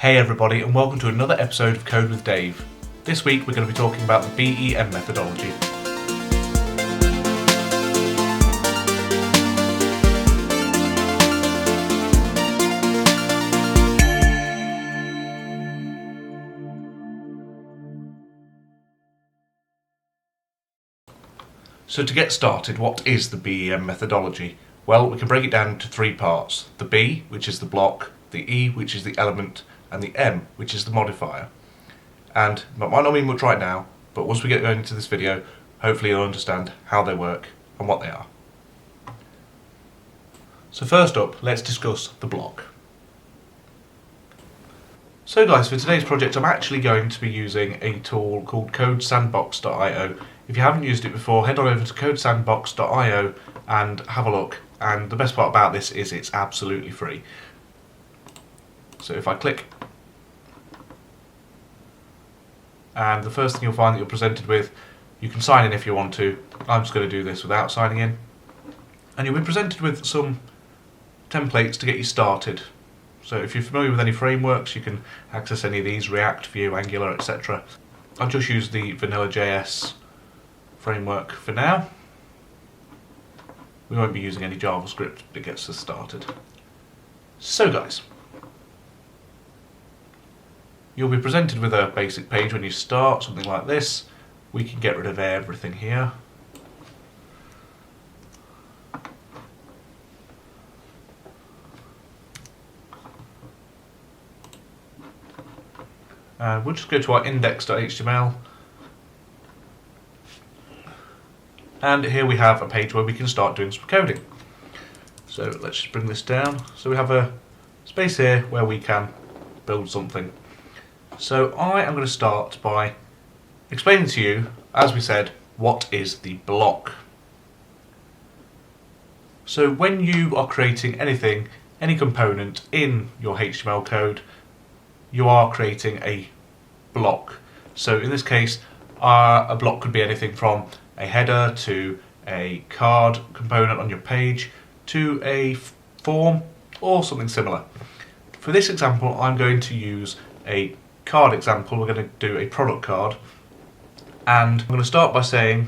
Hey everybody, and welcome to another episode of Code with Dave. This week we're going to be talking about the BEM methodology. So to get started, what is the BEM methodology? Well, we can break it down into three parts. The B, which is the block, the E, which is the element, and the M, which is the modifier. And it might not mean much right now, but once we get going into this video, hopefully you'll understand how they work and what they are. So first up, let's discuss the block. So guys, for today's project I'm actually going to be using a tool called codesandbox.io. If you haven't used it before, head on over to codesandbox.io and have a look. And the best part about this is it's absolutely free. So if I click, and the first thing you'll find that you're presented with, you can sign in if you want to. I'm just going to do this without signing in. And you'll be presented with some templates to get you started. So if you're familiar with any frameworks, you can access any of these, React, Vue, Angular, etc. I'll just use the vanilla JS framework for now. We won't be using any JavaScript, but it gets us started. So guys, you'll be presented with a basic page when you start, something like this. We can get rid of everything here. And we'll just go to our index.html. And here we have a page where we can start doing some coding. So let's just bring this down. So we have a space here where we can build something. So I am going to start by explaining to you, as we said, what is the block. So when you are creating anything, any component in your HTML code, you are creating a block. So in this case, a block could be anything from a header to a card component on your page to a form or something similar. For this example, I'm going to use a card example. We're going to do a product card, and I'm going to start by saying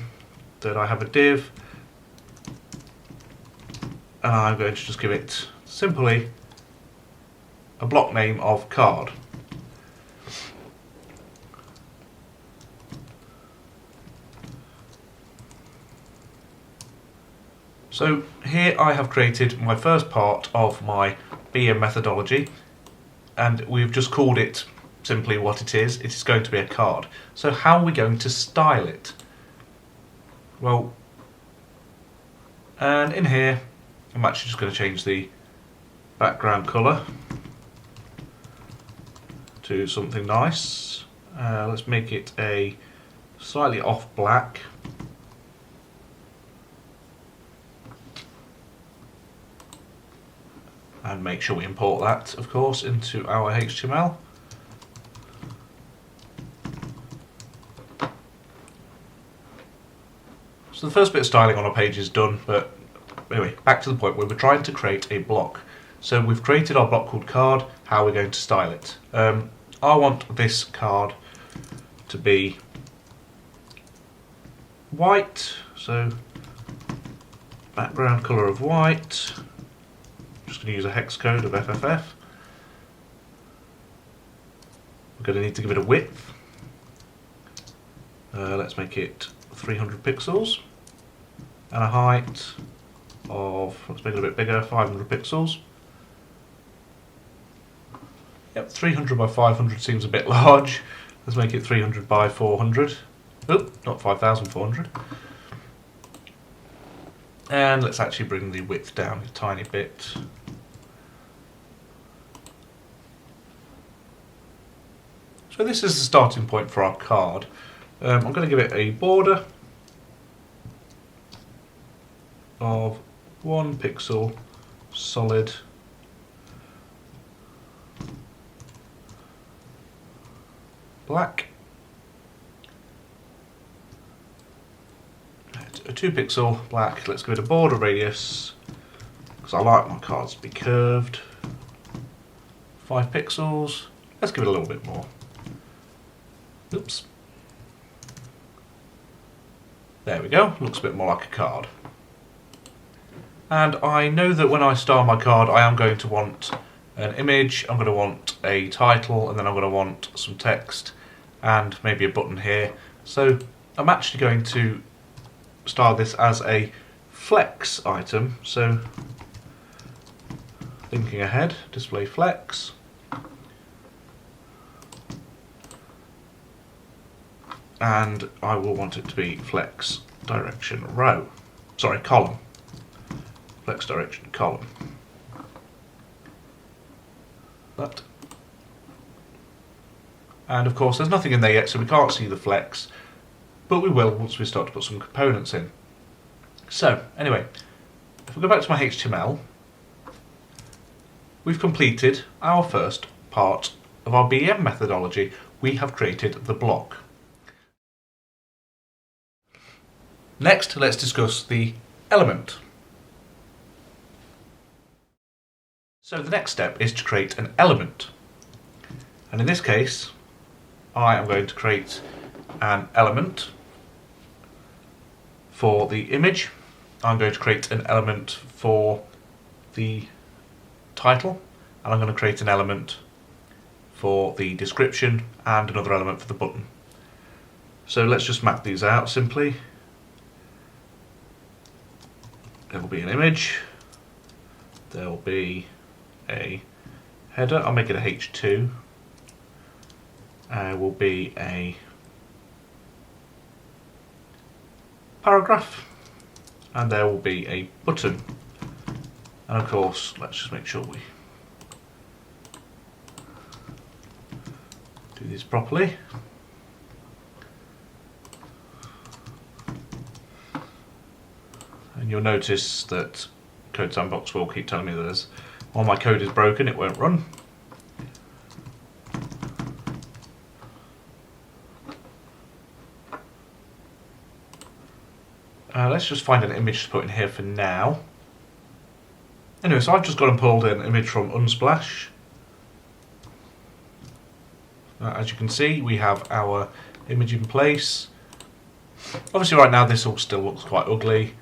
that I have a div, and I'm going to just give it simply a block name of card. So here I have created my first part of my BEM methodology, and we've just called it simply what it is. It is going to be a card. So how are we going to style it? Well, and in here I'm actually just going to change the background colour to something nice. Let's make it a slightly off black. And make sure we import that, of course, into our HTML. So the first bit of styling on our page is done, but anyway, back to the point where we're trying to create a block. So we've created our block called card. How are we going to style it? I want this card to be white, so background colour of white. Just going to use a hex code of FFF. We're going to need to give it a width. Let's make it 300 pixels. And a height of, let's make it a bit bigger, 500 pixels. Yep, 300 by 500 seems a bit large. Let's make it 300 by 400. Oh, not 5,400. And let's actually bring the width down a tiny bit. So this is the starting point for our card. I'm going to give it a border of 1 pixel solid black, a 2 pixel black. Let's give it a border radius, because I like my cards to be curved, 5 pixels. Let's give it a little bit more. Oops. There we go, looks a bit more like a card. And I know that when I style my card, I am going to want an image, I'm going to want a title, and then I'm going to want some text and maybe a button here. So I'm actually going to style this as a flex item. So thinking ahead, display flex. And I will want it to be flex direction row. Sorry, column. Flex direction column. That. And of course there's nothing in there yet, so we can't see the flex, but we will once we start to put some components in. So anyway, if we go back to my HTML, we've completed our first part of our BEM methodology. We have created the block. Next, let's discuss the element. So the next step is to create an element. And in this case, I am going to create an element for the image. I'm going to create an element for the title, and I'm going to create an element for the description and another element for the button. So let's just map these out simply. There will be an image, there will be a header, I'll make it a H2, will be a paragraph, and there will be a button. And of course, let's just make sure we do this properly. And you'll notice that Code Sandbox will keep telling me that while my code is broken, it won't run. Let's just find an image to put in here for now. Anyway, so I've just gone and pulled an image from Unsplash. As you can see, we have our image in place. Obviously right now this all still looks quite ugly.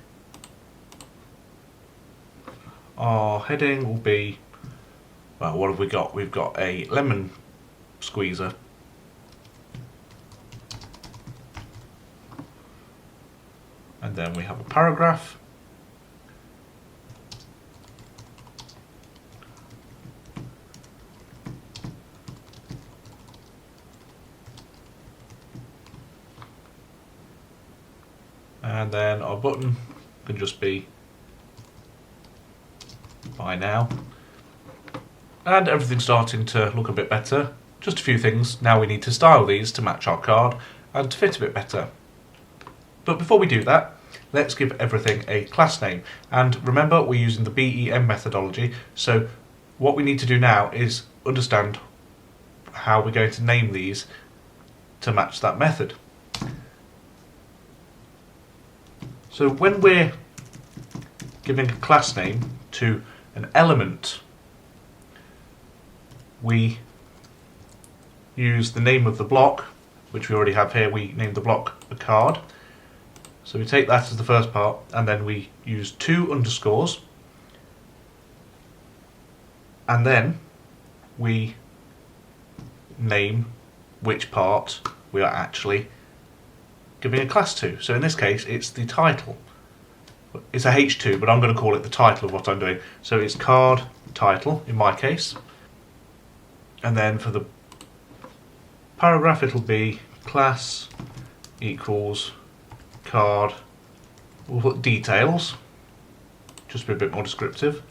Our heading will be, well, what have we got? We've got a lemon squeezer. And then we have a paragraph. And then our button can just be "Buy now." And everything's starting to look a bit better. Just a few things. Now we need to style these to match our card and to fit a bit better. But before we do that, let's give everything a class name. And remember, we're using the BEM methodology, so what we need to do now is understand how we're going to name these to match that method. So when we're giving a class name to an element, we use the name of the block, which we already have here. We name the block a card. So we take that as the first part, and then we use 2 underscores, and then we name which part we are actually giving a class to. So in this case it's the title. It's a H2, but I'm going to call it the title of what I'm doing. So it's card title in my case, and then for the paragraph it'll be class equals card. We'll put details, just to be a bit more descriptive,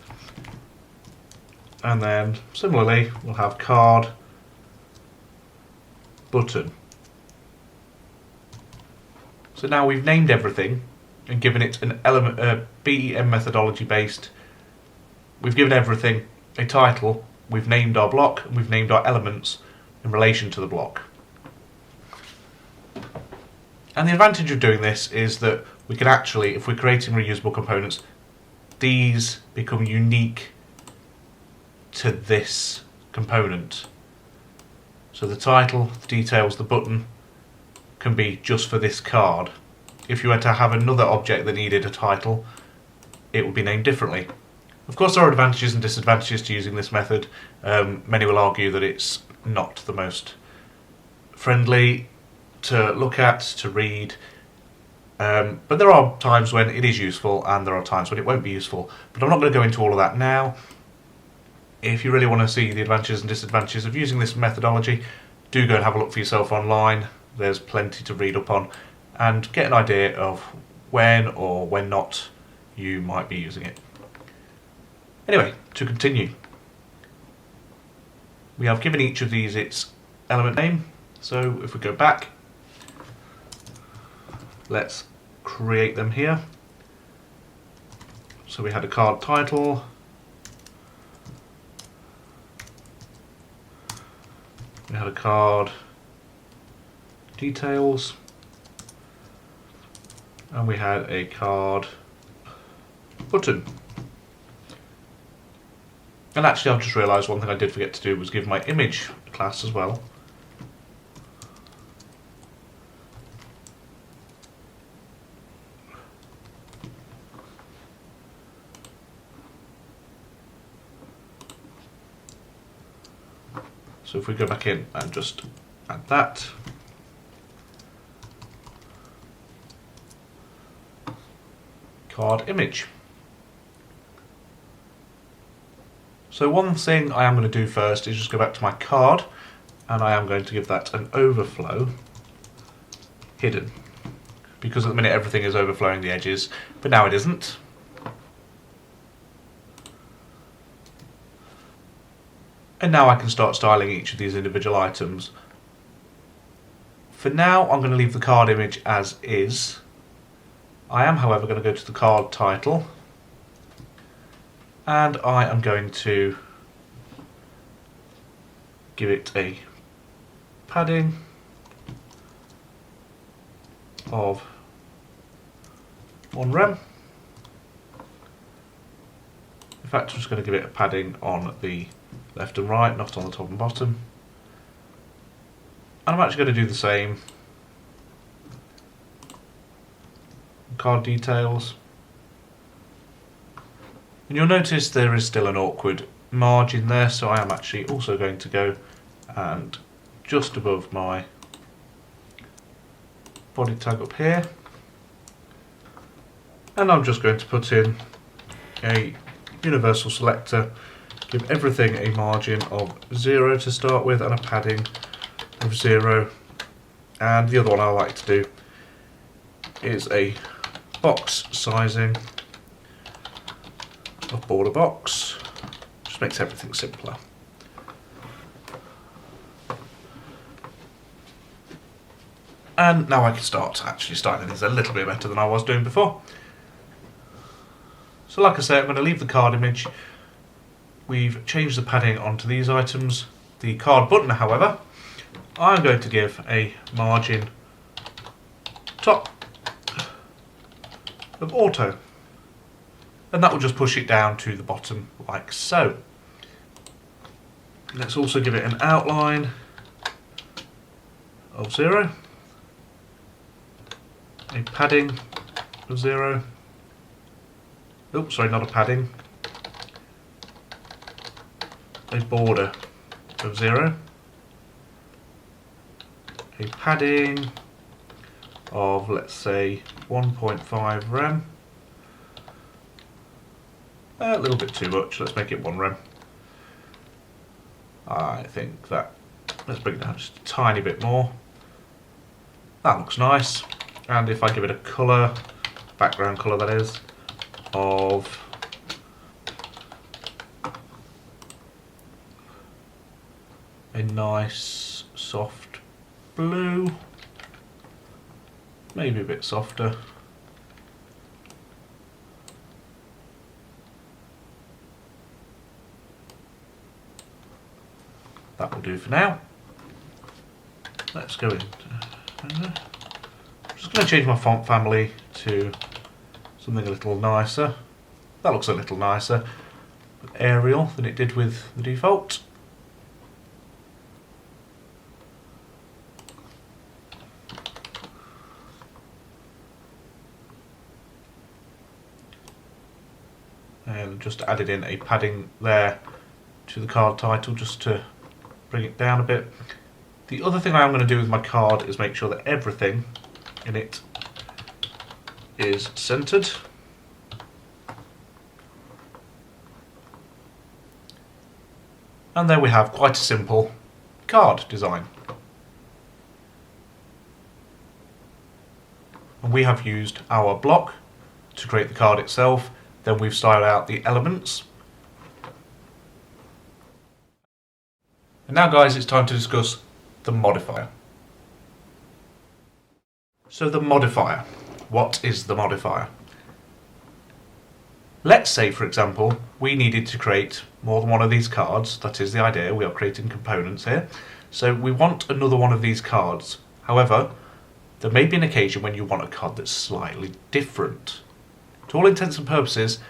and then similarly we'll have card button. So now we've named everything and given it an element, BEM methodology based. We've given everything a title, we've named our block, and we've named our elements in relation to the block. And the advantage of doing this is that we can actually, if we're creating reusable components, these become unique to this component. So the title, the details, the button can be just for this card. If you were to have another object that needed a title, it would be named differently. Of course, there are advantages and disadvantages to using this method. Many will argue that it's not the most friendly to look at, to read, but there are times when it is useful and there are times when it won't be useful. But I'm not going to go into all of that now. If you really want to see the advantages and disadvantages of using this methodology, do go and have a look for yourself online. There's plenty to read up on and get an idea of when or when not you might be using it. Anyway, to continue, we have given each of these its element name. So if we go back, let's create them here. So we had a card title, we had a card details, and we had a card button. And actually I've just realised one thing I did forget to do was give my image class as well. So if we go back in and just add that. Card image. So one thing I am going to do first is just go back to my card, and I am going to give that an overflow hidden, because at the minute everything is overflowing the edges, but now it isn't. And now I can start styling each of these individual items. For now I'm going to leave the card image as is. I am, however, going to go to the card title, and I am going to give it a padding of 1 rem. In fact, I'm just going to give it a padding on the left and right, not on the top and bottom. And I'm actually going to do the same. Card details. And you'll notice there is still an awkward margin there, so I am actually also going to go and just above my body tag up here, and I'm just going to put in a universal selector, give everything a margin of 0 to start with and a padding of 0, and the other one I like to do is a box sizing of border box. Just makes everything simpler. And now I can start actually styling these a little bit better than I was doing before. So like I say, I'm going to leave the card image. We've changed the padding onto these items. The card button, however, I'm going to give a margin top of auto, and that will just push it down to the bottom like so. Let's also give it an outline of 0, a padding of 0, oops, sorry, not a padding, a border of 0, a padding of, let's say, 1.5 rem. A little bit too much, let's make it 1 rem. I think that, let's bring it down just a tiny bit more. That looks nice. And if I give it a colour, background colour that is, of a nice soft blue, maybe a bit softer. That will do for now. Let's go in. I'm just going to change my font family to something a little nicer. That looks a little nicer with Arial than it did with the default. then just added in a padding there to the card title just to bring it down a bit. The other thing I am going to do with my card is make sure that everything in it is centered. And there we have quite a simple card design. And we have used our block to create the card itself, then we've styled out the elements. And now guys, it's time to discuss the modifier. So the modifier, what is the modifier? Let's say, for example, we needed to create more than one of these cards. That is the idea, we are creating components here. So we want another one of these cards. However, there may be an occasion when you want a card that's slightly different. To all intents and purposes,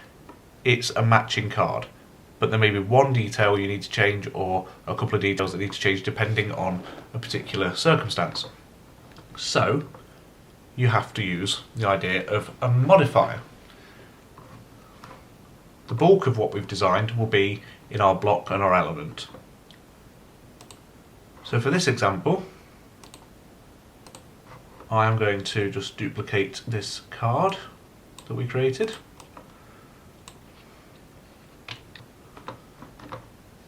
it's a matching card. But there may be one detail you need to change or a couple of details that need to change depending on a particular circumstance. So, you have to use the idea of a modifier. The bulk of what we've designed will be in our block and our element. So for this example, I am going to just duplicate this card that we created.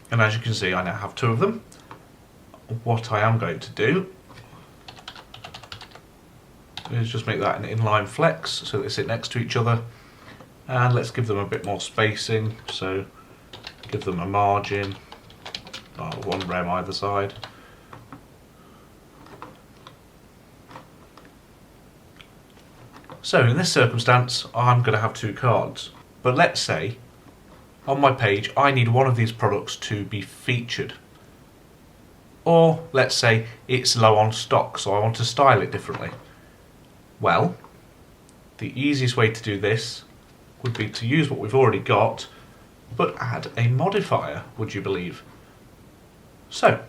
And as you can see, I now have two of them. What I am going to do is just make that an inline flex so they sit next to each other. And let's give them a bit more spacing, so give them a margin, one rem either side. So in this circumstance, I'm going to have two cards. But let's say, on my page, I need one of these products to be featured. Or let's say it's low on stock, so I want to style it differently. Well, the easiest way to do this would be to use what we've already got, but add a modifier, would you believe? So,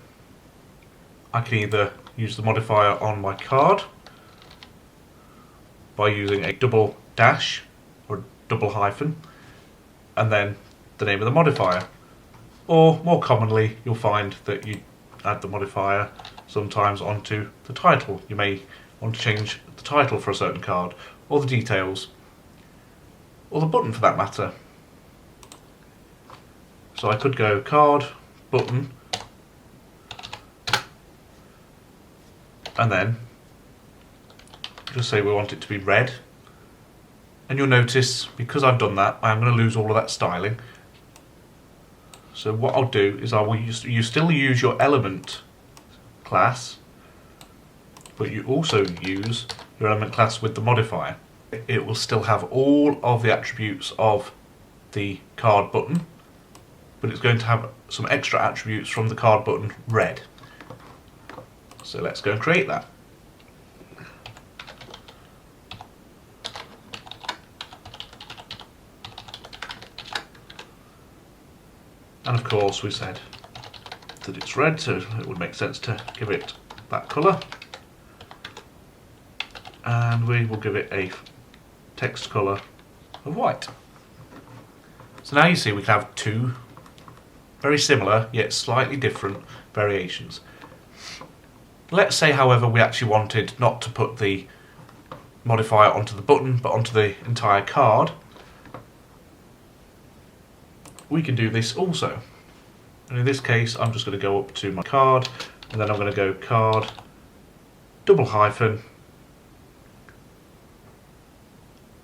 I can either use the modifier on my card by using a double dash or double hyphen, and then the name of the modifier. Or, more commonly, you'll find that you add the modifier sometimes onto the title. You may want to change the title for a certain card, or the details, or the button for that matter. So I could go card, button, and then just say we want it to be red. And you'll notice, because I've done that, I'm going to lose all of that styling. So what I'll do is you still use your element class, but you also use your element class with the modifier. It will still have all of the attributes of the card button, but it's going to have some extra attributes from the card button red. So let's go and create that. And of course we said that it's red, so it would make sense to give it that colour. And we will give it a text colour of white. So now you see we can have two very similar yet slightly different variations. Let's say, however, we actually wanted not to put the modifier onto the button but onto the entire card. We can do this also. And in this case I'm just going to go up to my card and then I'm going to go card, double hyphen,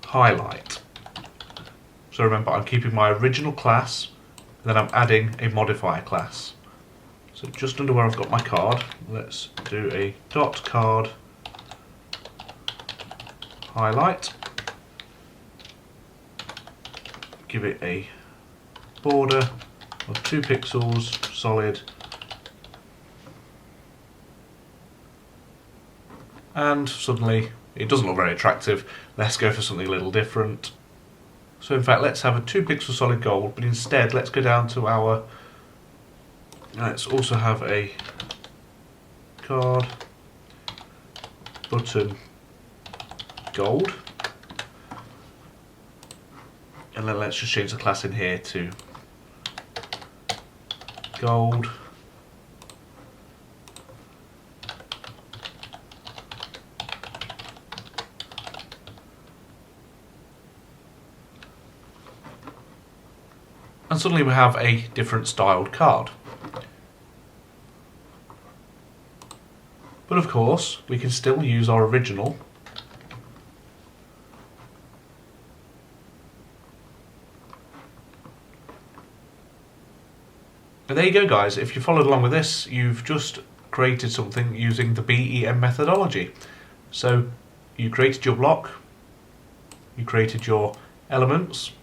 highlight. So remember, I'm keeping my original class and then I'm adding a modifier class. So just under where I've got my card, let's do a dot card highlight. Give it a border of 2 pixels, solid, and suddenly it doesn't look very attractive. Let's go for something a little different. So in fact, let's have a 2 pixel solid gold, but instead let's go down to our, let's also have a card button gold. And then let's just change the class in here to gold. And suddenly we have a different styled card. But of course, we can still use our original. And there you go, guys. If you followed along with this, you've just created something using the BEM methodology. So you created your block, you created your elements,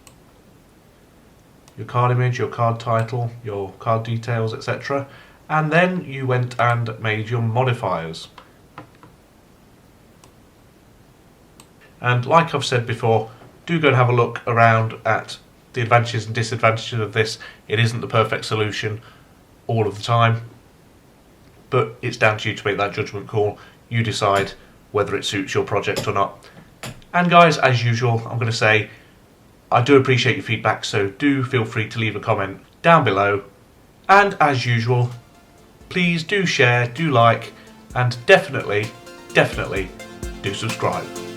your card image, your card title, your card details, etc. And then you went and made your modifiers. And like I've said before, do go and have a look around at the advantages and disadvantages of this. It isn't the perfect solution all of the time, but it's down to you to make that judgment call. You decide whether it suits your project or not. And guys, as usual, I'm going to say I do appreciate your feedback, so do feel free to leave a comment down below. And as usual, please do share, do like, and definitely do subscribe.